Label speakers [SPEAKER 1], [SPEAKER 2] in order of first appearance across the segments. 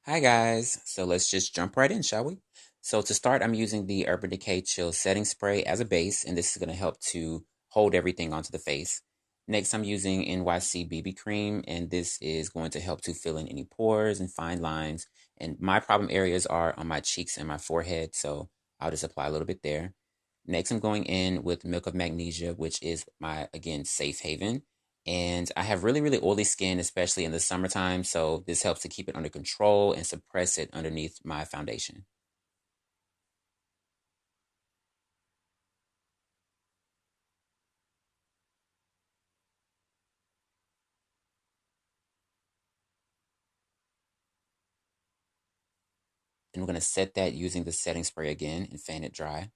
[SPEAKER 1] Hi guys, so let's just jump right in, shall we? So to start, I'm using the Urban Decay Chill Setting Spray as a base, and this is going to help to hold everything onto the face. Next, I'm using NYC BB Cream, and this is going to help to fill in any pores and fine lines. And my problem areas are on my cheeks and my forehead, so I'll just apply a little bit there. Next, I'm going in with Milk of Magnesia, which is my, again, safe haven. And I have really, really oily skin, especially in the summertime. So this helps to keep it under control and suppress it underneath my foundation. And we're going to set that using the setting spray again and fan it dry.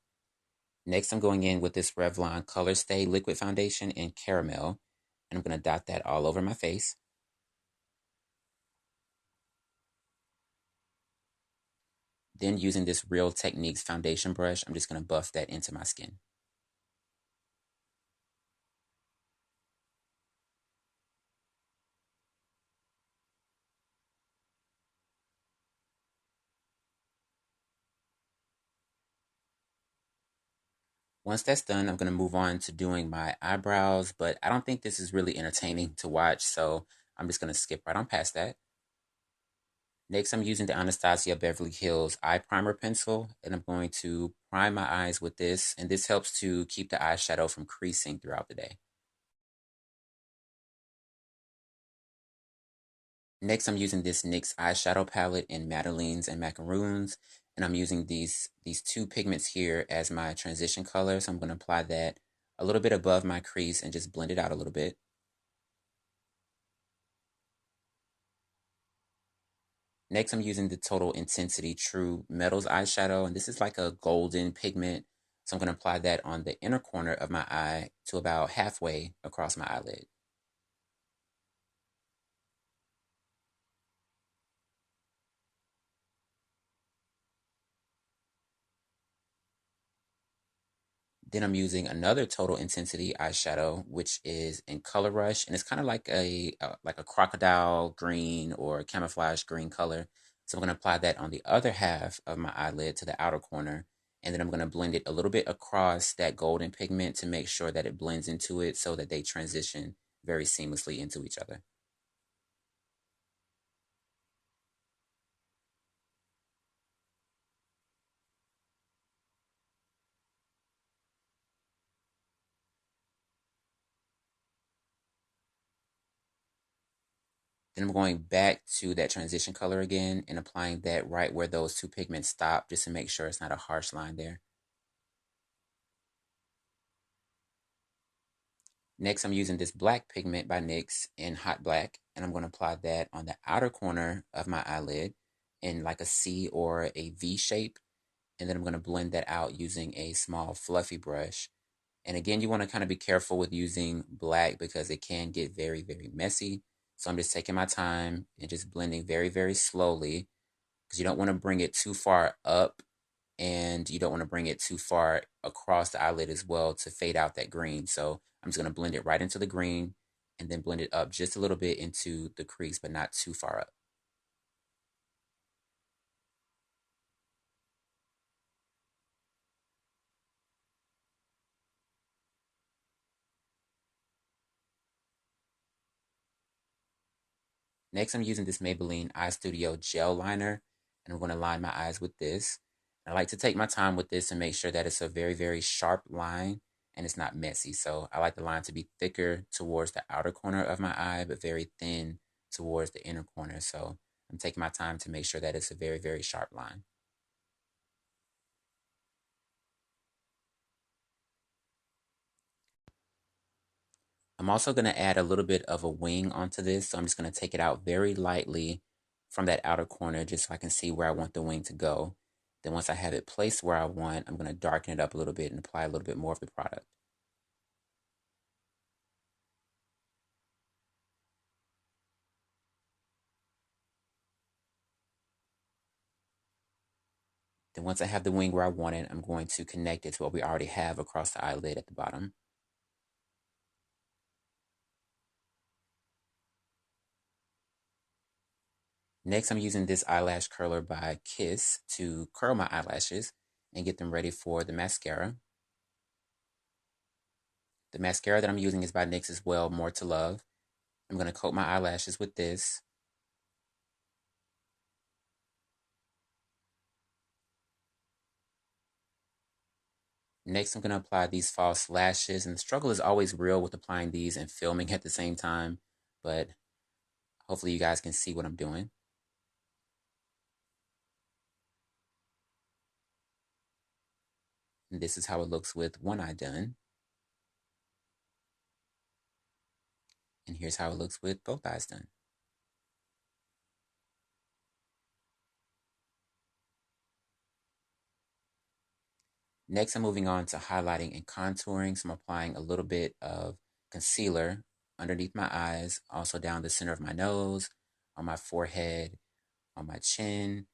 [SPEAKER 1] Next, I'm going in with this Revlon Color Stay Liquid Foundation in Caramel. And I'm going to dot that all over my face. Then using this Real Techniques foundation brush, I'm just going to buff that into my skin. Once that's done, I'm going to move on to doing my eyebrows, but I don't think this is really entertaining to watch, so I'm just going to skip right on past that. Next, I'm using the Anastasia Beverly Hills Eye Primer Pencil, and I'm going to prime my eyes with this, and this helps to keep the eyeshadow from creasing throughout the day. Next, I'm using this NYX eyeshadow palette in Madelieines and Macaroons, and I'm using these two pigments here as my transition color, so I'm going to apply that a little bit above my crease and just blend it out a little bit. Next, I'm using the Total Intensity True Metals eyeshadow, and this is like a golden pigment. So I'm going to apply that on the inner corner of my eye to about halfway across my eyelid. Then I'm using another Total Intensity eyeshadow, which is in Color Rush, and it's kind of like a crocodile green or camouflage green color. So I'm going to apply that on the other half of my eyelid to the outer corner, and then I'm going to blend it a little bit across that golden pigment to make sure that it blends into it so that they transition very seamlessly into each other. Then I'm going back to that transition color again and applying that right where those two pigments stop just to make sure it's not a harsh line there. Next, I'm using this black pigment by NYX in Hot Black, and I'm going to apply that on the outer corner of my eyelid in like a C or a V shape. And then I'm going to blend that out using a small fluffy brush. And again, you want to kind of be careful with using black because it can get very, very messy. So I'm just taking my time and just blending very, very slowly because you don't want to bring it too far up and you don't want to bring it too far across the eyelid as well to fade out that green. So I'm just going to blend it right into the green and then blend it up just a little bit into the crease, but not too far up. Next, I'm using this Maybelline Eye Studio Gel Liner, and I'm going to line my eyes with this. I like to take my time with this and make sure that it's a very, very sharp line and it's not messy. So I like the line to be thicker towards the outer corner of my eye, but very thin towards the inner corner. So I'm taking my time to make sure that it's a very, very sharp line. I'm also going to add a little bit of a wing onto this. So I'm just going to take it out very lightly from that outer corner just so I can see where I want the wing to go. Then once I have it placed where I want, I'm going to darken it up a little bit and apply a little bit more of the product. Then once I have the wing where I want it, I'm going to connect it to what we already have across the eyelid at the bottom. Next, I'm using this eyelash curler by Kiss to curl my eyelashes and get them ready for the mascara. The mascara that I'm using is by NYX as well, More to Love. I'm going to coat my eyelashes with this. Next, I'm going to apply these false lashes, and the struggle is always real with applying these and filming at the same time, but hopefully you guys can see what I'm doing. And this is how it looks with one eye done. And here's how it looks with both eyes done. Next, I'm moving on to highlighting and contouring. So I'm applying a little bit of concealer underneath my eyes, also down the center of my nose, on my forehead, on my chin,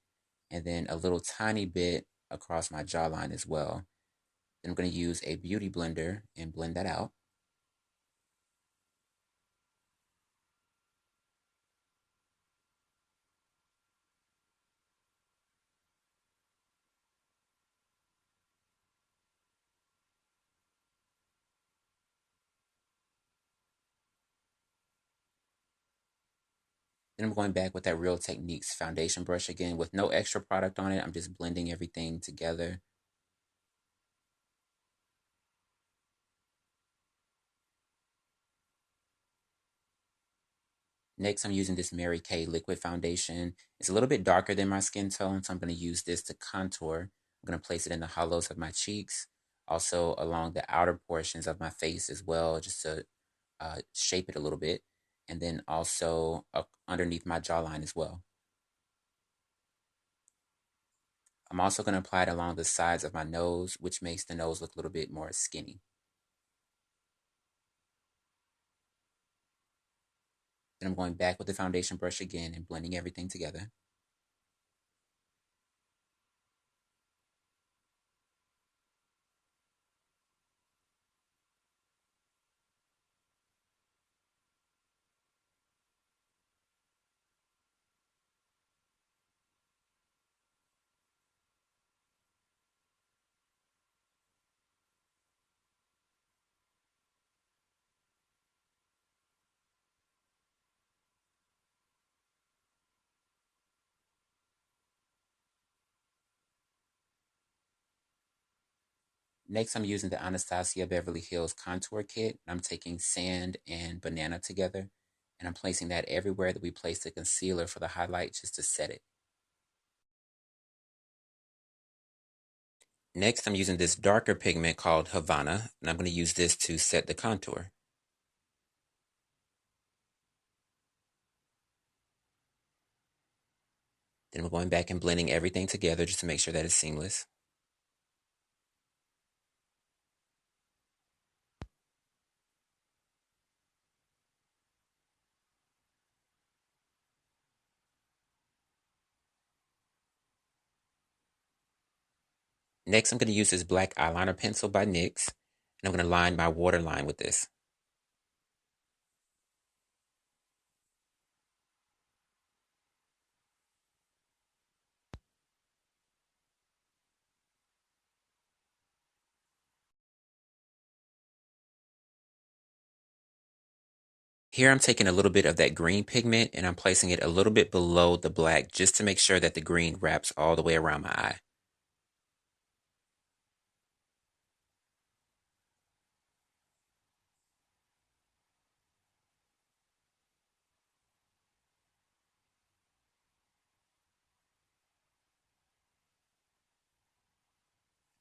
[SPEAKER 1] and then a little tiny bit across my jawline as well. Then I'm going to use a beauty blender and blend that out. Then I'm going back with that Real Techniques foundation brush again with no extra product on it. I'm just blending everything together. Next, I'm using this Mary Kay liquid foundation. It's a little bit darker than my skin tone, so I'm going to use this to contour. I'm going to place it in the hollows of my cheeks, also along the outer portions of my face as well, just to shape it a little bit, and then also underneath my jawline as well. I'm also going to apply it along the sides of my nose, which makes the nose look a little bit more skinny. Then I'm going back with the foundation brush again and blending everything together. Next, I'm using the Anastasia Beverly Hills Contour Kit. I'm taking sand and banana together, and I'm placing that everywhere that we place the concealer for the highlight just to set it. Next, I'm using this darker pigment called Havana, and I'm going to use this to set the contour. Then we're going back and blending everything together just to make sure that it's seamless. Next, I'm going to use this black eyeliner pencil by NYX, and I'm going to line my waterline with this. Here I'm taking a little bit of that green pigment and I'm placing it a little bit below the black just to make sure that the green wraps all the way around my eye.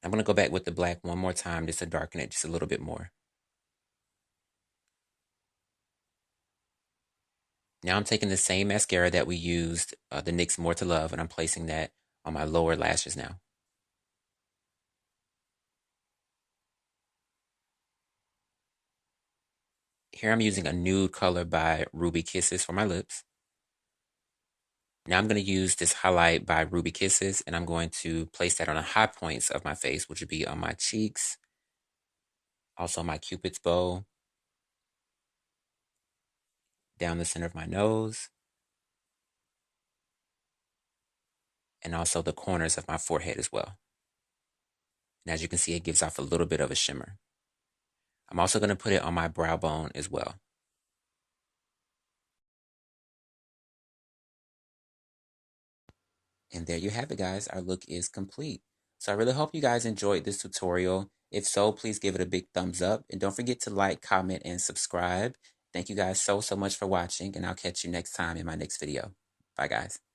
[SPEAKER 1] I'm going to go back with the black one more time just to darken it just a little bit more. Now I'm taking the same mascara that we used, the NYX More to Love, and I'm placing that on my lower lashes now. Here I'm using a nude color by Ruby Kisses for my lips. Now I'm going to use this highlight by Ruby Kisses, and I'm going to place that on the high points of my face, which would be on my cheeks, also my cupid's bow, down the center of my nose, and also the corners of my forehead as well. And as you can see, it gives off a little bit of a shimmer. I'm also going to put it on my brow bone as well. And there you have it, guys. Our look is complete. So I really hope you guys enjoyed this tutorial. If so, please give it a big thumbs up. And don't forget to like, comment, and subscribe. Thank you guys so much for watching. And I'll catch you next time in my next video. Bye, guys.